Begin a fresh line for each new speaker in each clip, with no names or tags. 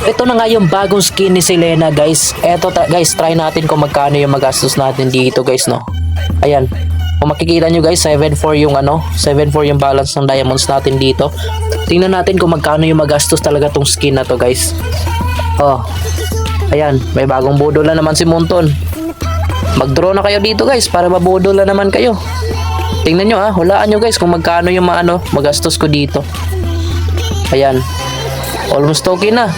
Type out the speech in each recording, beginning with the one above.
ito na nga yung bagong skin ni Selena guys. Eto guys, try natin kung magkano yung magastos natin dito guys, no. Ayan. Kung makikita nyo guys, 7.4 yung 7.4 yung balance ng diamonds natin dito. Tingnan natin kung magkano yung magastos talaga tong skin na to guys. Oh. Ayan, may bagong budol na naman si Monton. Mag-draw na kayo dito guys para mabudol na naman kayo. Tingnan nyo hulaan nyo guys kung magkano yung magastos ko dito. Ayan. Almost okay na.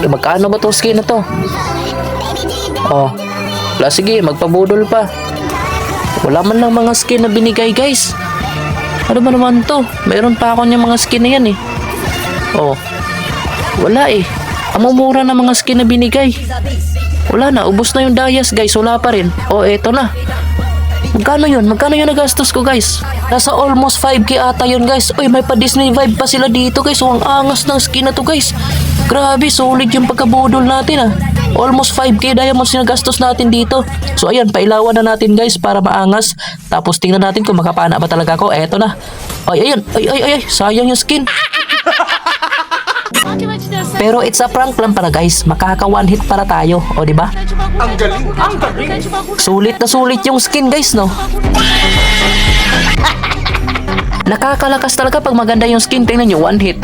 Magkano ba tong skin na to? Oh. Wala, sige, magpabudol pa. Wala man lang mga skin na binigay guys. Ano ba naman to? Meron pa ako yung mga skin na yan eh. Oh. Wala eh. Ang mumura na mga skin na binigay. Wala na, ubos na yung dayas guys. Wala pa rin. Oh, eto na. Magkano yun? Magkano yung nagastos ko guys? Nasa almost 5k ata yun guys. Uy, may pa Disney vibe pa sila dito guys. So, ang angas ng skin na to guys. Grabe, solid yung pagkabudol natin Almost 5k diamonds yung nagastos natin dito. So ayan, pailawan na natin guys para maangas. Tapos tingnan natin kung makapana ba talaga ako. Eto na. Ay, ayun. Ay, sayang yung skin. Pero it's a prank lang para guys. Makaka one hit para tayo. O diba?
Ang galing, ang galing.
Sulit na sulit yung skin guys, no? Nakakalakas talaga pag maganda yung skin. Tingnan nyo, one hit.